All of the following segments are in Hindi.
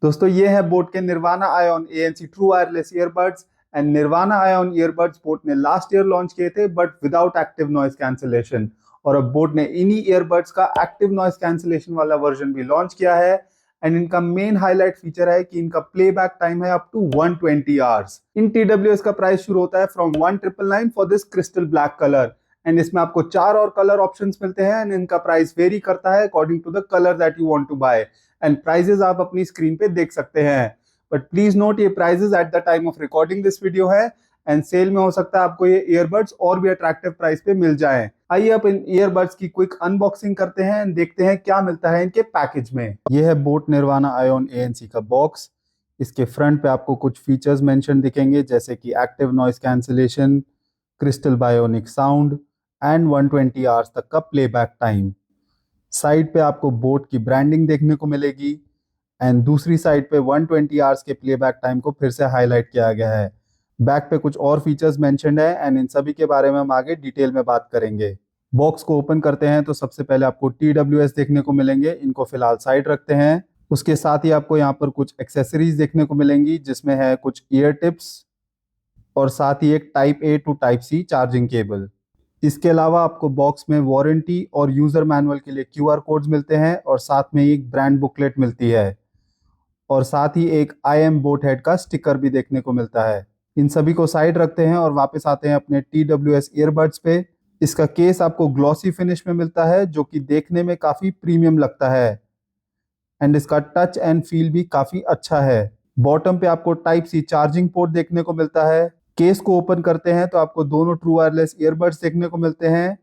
दोस्तों ये है बोट के Nirvana Ion ANC true wireless earbuds. And Nirvana Ion earbuds boAt ने लास्ट ईयर लॉन्च किए थे but without active noise cancellation. और अब बोट ने इन्हीं ईयरबड्स का एक्टिव नॉइस कैंसिलेशन वाला वर्जन भी लॉन्च किया है। एंड इनका मेन हाईलाइट फीचर है कि इनका प्लेबैक टाइम है अप टू 120 आवर्स। इन TWS का प्राइस शुरू होता है from 1999 for this crystal black colour. And इसमें आपको 4 और कलर ऑप्शंस मिलते हैं एंड इनका प्राइस वेरी करता है according to the colour that you want to buy. And prices आप अपनी स्क्रीन पे देख सकते हैं। बट प्लीज नोट ये prices at the time of recording this video है। एंड सेल में हो सकता है आपको ये ईयरबड्स और भी अट्रैक्टिव प्राइस पे मिल जाए। आइए अब इन ईयरबड्स की क्विक अनबॉक्सिंग करते हैं एंड देखते हैं क्या मिलता है इनके पैकेज में। ये है बोट निर्वाणा आयोन ANC का बॉक्स। इसके फ्रंट पे आपको कुछ फीचर्स मेंशन दिखेंगे जैसे कि active noise cancellation, crystal bionic sound and 120 hours तक का प्लेबैक टाइम। साइड पे आपको बोट की ब्रांडिंग देखने को मिलेगी एंड दूसरी साइड पे 120 आवर्स के प्लेबैक टाइम को फिर से हाईलाइट किया गया है। बैक पे कुछ और फीचर्स मेंशन्ड है एंड इन सभी के बारे में हम आगे डिटेल में बात करेंगे। बॉक्स को ओपन करते हैं तो सबसे पहले आपको TWS देखने को मिलेंगे, इनको फिलहाल साइड रखते हैं। उसके साथ ही आपको यहाँ पर कुछ एक्सेसरीज देखने को मिलेंगी जिसमें है कुछ ईयर टिप्स और साथ ही एक type A to type C charging cable. इसके अलावा आपको बॉक्स में वारंटी और यूजर मैनुअल के लिए QR कोड्स मिलते हैं और साथ में एक ब्रांड बुकलेट मिलती है और साथ ही एक I am बोट हेड का स्टिकर भी देखने को मिलता है। इन सभी को साइड रखते हैं और वापस आते हैं अपने TWS ईयरबड्स पे। इसका केस आपको ग्लॉसी फिनिश में मिलता है जो कि देखने में काफी प्रीमियम लगता है एंड इसका टच एंड फील भी काफी अच्छा है। बॉटम पे आपको टाइप C चार्जिंग पोर्ट देखने को मिलता है। केस को ओपन करते हैं तो आपको दोनों ट्रू वायरलेस ईयरबड्स देखने को मिलते हैं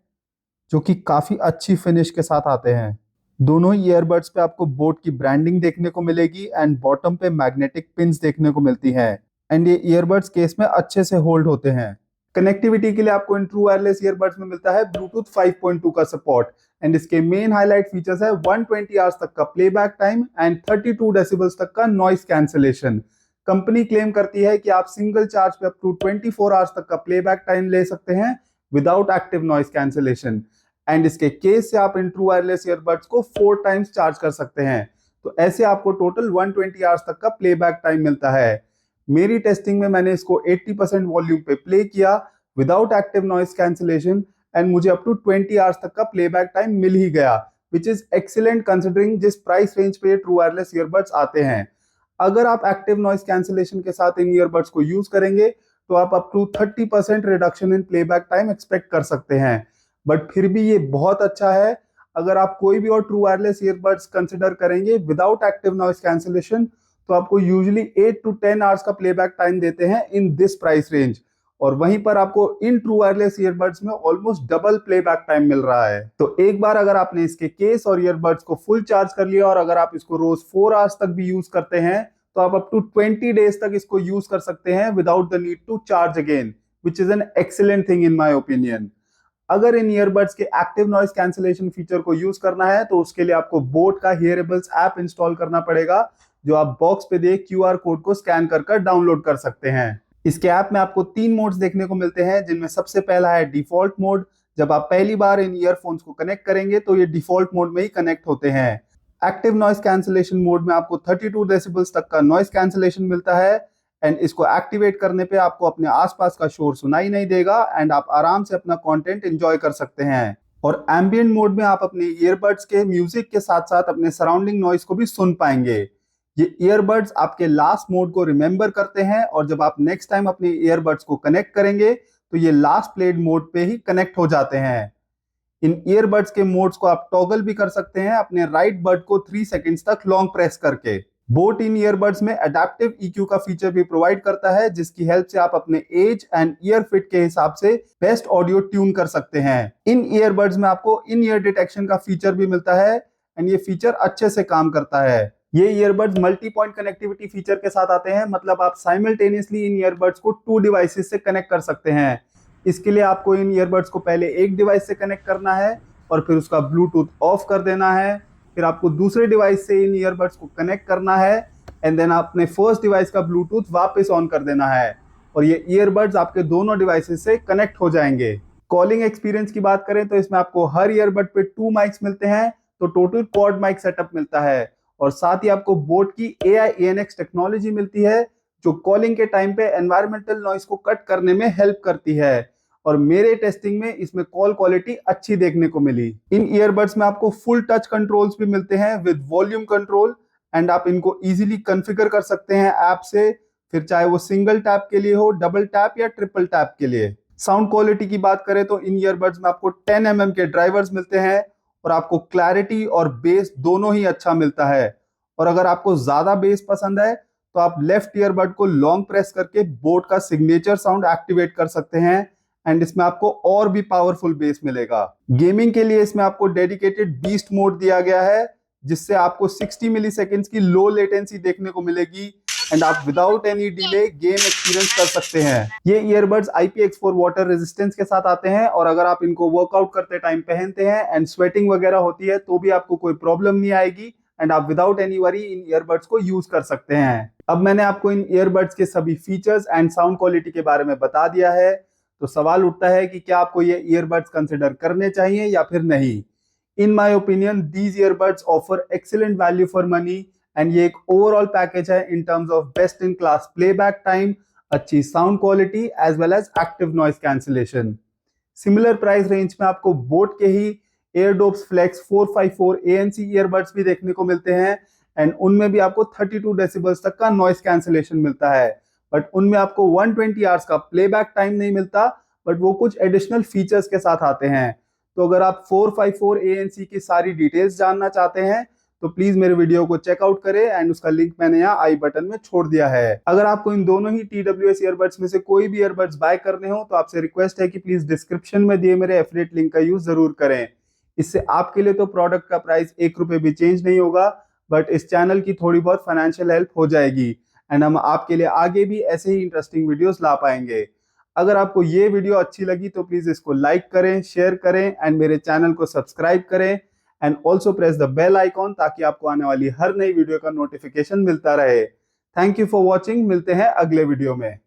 जो कि काफी अच्छी फिनिश के साथ आते हैं। दोनों ही ईयरबड्स पे आपको बोट की ब्रांडिंग देखने को मिलेगी एंड बॉटम पे मैग्नेटिक पिन्स देखने को मिलती हैं एंड ये ईयरबड्स केस में अच्छे से होल्ड होते हैं। कनेक्टिविटी के लिए आपको इन ट्रू वायरलेस ईयरबड्स में मिलता है ब्लूटूथ 5.2 का सपोर्ट एंड इसके मेन हाईलाइट फीचर्स है 120 आवर्स तक का प्लेबैक टाइम एंड 32 डेसिबल्स तक का नॉइस कैंसिलेशन। कंपनी क्लेम करती है कि आप सिंगल चार्ज पे अप टू 24 आवर्स तक का प्लेबैक टाइम ले सकते हैं without active noise cancellation. And इसके केस से आप इन ट्रू वायरलेस ईयरबड्स को 4 टाइम्स चार्ज कर सकते हैं। तो ऐसे आपको टोटल 120 आवर्स तक का प्लेबैक टाइम मिलता है। मेरी टेस्टिंग में मैंने इसको 80% वॉल्यूम पे प्ले किया without active noise cancellation and मुझे अप टू 20 आवर्स तक का प्लेबैक टाइम मिल ही गया, विच इज एक्सीलेंट कंसिडरिंग जिस प्राइस रेंज पे ट्रू वायरलेस ईयरबड्स आते हैं। अगर आप एक्टिव नॉइस कैंसिलेशन के साथ इन ईयरबड्स को यूज करेंगे तो आप up to 30% reduction in playback time expect कर सकते हैं। बट फिर भी ये बहुत अच्छा है। अगर आप कोई भी और ट्रू वायरलेस ईयरबड्स कंसिडर करेंगे विदाउट एक्टिव नॉइस कैंसिलेशन तो आपको यूजुअली 8 to 10 आवर्स का प्लेबैक टाइम देते हैं इन दिस प्राइस रेंज और वहीं पर आपको इन ट्रू वायरलेस ईयरबड्स में ऑलमोस्ट डबल प्लेबैक टाइम मिल रहा है। तो एक बार अगर आपने इसके केस और ईयरबड्स को फुल चार्ज कर लिया और अगर आप इसको रोज 4 आवर्स तक भी यूज करते हैं तो आप अप टू 20 डेज तक इसको यूज कर सकते हैं without the need to charge again, which is an excellent thing in my opinion. अगर इन ईयरबड्स के एक्टिव नॉइस कैंसिलेशन फीचर को यूज करना है तो उसके लिए आपको बोट का हियरेबल्स ऐप इंस्टॉल करना पड़ेगा जो आप बॉक्स पे देख QR कोड को स्कैन कर डाउनलोड कर सकते हैं। इसके ऐप में आपको 3 मोड्स देखने को मिलते हैं जिनमें सबसे पहला है डिफॉल्ट मोड। जब आप पहली बार इन ईयरफोन्स को कनेक्ट करेंगे तो ये डिफॉल्ट मोड में ही कनेक्ट होते हैं। एक्टिव नॉइस कैंसिलेशन मोड में आपको 32 डेसिबल्स तक का नॉइस कैंसिलेशन मिलता है एंड इसको एक्टिवेट करने पे आपको अपने आसपास का शोर सुनाई नहीं देगा एंड आप आराम से अपना कंटेंट एंजॉय कर सकते हैं। और एम्बिएंट मोड में आप अपने ईयरबड्स के म्यूजिक के साथ साथ अपने सराउंडिंग नॉइस को भी सुन पाएंगे। ये ईयरबड्स आपके लास्ट मोड को रिमेंबर करते हैं और जब आप नेक्स्ट टाइम अपने ईयरबड्स को कनेक्ट करेंगे तो ये लास्ट प्लेड मोड पे ही कनेक्ट हो जाते हैं। इन ईयरबड्स के मोड्स को आप टॉगल भी कर सकते हैं अपने राइट बड को 3 सेकंड्स तक लॉन्ग प्रेस करके। बोट इन ईयरबड्स में अडैप्टिव EQ का फीचर भी प्रोवाइड करता है जिसकी हेल्प से आप अपने एज एंड ईयर फिट के हिसाब से बेस्ट ऑडियो ट्यून कर सकते हैं। इन ईयरबड्स में आपको इन ईयर डिटेक्शन का फीचर भी मिलता है एंड ये फीचर अच्छे से काम करता है। ये earbuds multi point connectivity feature के साथ आते हैं, मतलब आप साइमल्टेनियसली इन ईयरबड्स को 2 डिवाइसेस से कनेक्ट कर सकते हैं। इसके लिए आपको इन ईयरबड्स को पहले एक डिवाइस से कनेक्ट करना है और फिर उसका ब्लूटूथ ऑफ कर देना है। फिर आपको दूसरे डिवाइस से इन ईयरबड्स को कनेक्ट करना है एंड देन अपने फर्स्ट डिवाइस का ब्लूटूथ वापस ऑन कर देना है और ये ईयरबड्स आपके दोनों डिवाइसेस से कनेक्ट हो जाएंगे। कॉलिंग एक्सपीरियंस की बात करें तो इसमें आपको हर ईयरबड पे 2 माइक्स मिलते हैं, तो टोटल क्वाड माइक सेटअप मिलता है और साथ ही आपको बोट की AI ANX टेक्नोलॉजी मिलती है जो कॉलिंग के टाइम पे एनवायरमेंटल नॉइस को कट करने में हेल्प करती है। और मेरे टेस्टिंग में इसमें कॉल क्वालिटी अच्छी देखने को मिली। इन ईयरबड्स में आपको फुल टच कंट्रोल्स भी मिलते हैं विद वॉल्यूम कंट्रोल, एंड आप इनको इजीली कॉन्फ़िगर कर सकते हैं ऐप से, फिर चाहे वो सिंगल टैप के लिए हो, डबल टैप या ट्रिपल टैप के लिए। साउंड क्वालिटी की बात करें तो इन ईयरबड्स में आपको 10 mm के ड्राइवर्स मिलते हैं और आपको क्लैरिटी और बेस दोनों ही अच्छा मिलता है। और अगर आपको ज्यादा बेस पसंद है तो आप लेफ्ट ईयरबड को लॉन्ग प्रेस करके बोट का सिग्नेचर साउंड एक्टिवेट कर सकते हैं, एंड इसमें आपको और भी पावरफुल बेस मिलेगा। गेमिंग के लिए इसमें आपको डेडिकेटेड बीस्ट मोड दिया गया है जिससे आपको 60 मिली सेकेंड्स की लो लेटेंसी देखने को मिलेगी, एंड आप without any delay game experience कर सकते हैं। ये ईयरबड्स IPX4 वाटर रेजिस्टेंस के साथ आते हैं और अगर आप इनको वर्कआउट करते टाइम पहनते हैं एंड स्वेटिंग वगैरह होती है तो भी आपको कोई प्रॉब्लम नहीं आएगी, एंड आप विदाउट एनी वरी इन ईयरबड्स को यूज कर सकते हैं। अब मैंने आपको इन ईयरबड्स के सभी फीचर्स एंड साउंड क्वालिटी के बारे में बता दिया है, तो सवाल उठता है कि क्या आपको ये ईयरबड्स कंसिडर करने चाहिए या फिर नहीं। In my opinion these earbuds offer excellent value for money, and ये एक ओवरऑल पैकेज है in terms of best in class playback time, अच्छी sound quality as well as active noise cancellation. Similar price range में आपको बोट के ही एयरडोप्स फ्लेक्स 454 ANC ईयरबड्स भी देखने को मिलते हैं, एंड उनमें भी आपको 32 डेसिबल्स तक का नॉइस कैंसिलेशन मिलता है, बट उनमें आपको 120 आवर्स का प्लेबैक टाइम नहीं मिलता, बट वो कुछ एडिशनल फीचर्स के साथ आते हैं। तो अगर आप 454 ANC की सारी डिटेल्स जानना चाहते हैं तो प्लीज मेरे वीडियो को चेकआउट करें, एंड उसका लिंक मैंने यहाँ आई बटन में छोड़ दिया है। अगर आपको इन दोनों ही TWS ईयरबड्स में से कोई भी ईयरबड्स बाय करने हो तो आपसे रिक्वेस्ट है कि प्लीज डिस्क्रिप्शन में दिए मेरे एफिलिएट लिंक का यूज जरूर करें। इससे आपके लिए तो प्रोडक्ट का प्राइस 1 रुपए भी चेंज नहीं होगा, बट इस चैनल की थोड़ी बहुत फाइनेंशियल हेल्प हो जाएगी, एंड हम आपके लिए आगे भी ऐसे ही इंटरेस्टिंग वीडियोस ला पाएंगे। अगर आपको ये वीडियो अच्छी लगी तो प्लीज इसको लाइक करें, शेयर करें, एंड मेरे चैनल को सब्सक्राइब करें, and also press the bell icon ताकि आपको आने वाली हर नई वीडियो का नोटिफिकेशन मिलता रहे। थैंक यू फॉर वॉचिंग, मिलते हैं अगले वीडियो में।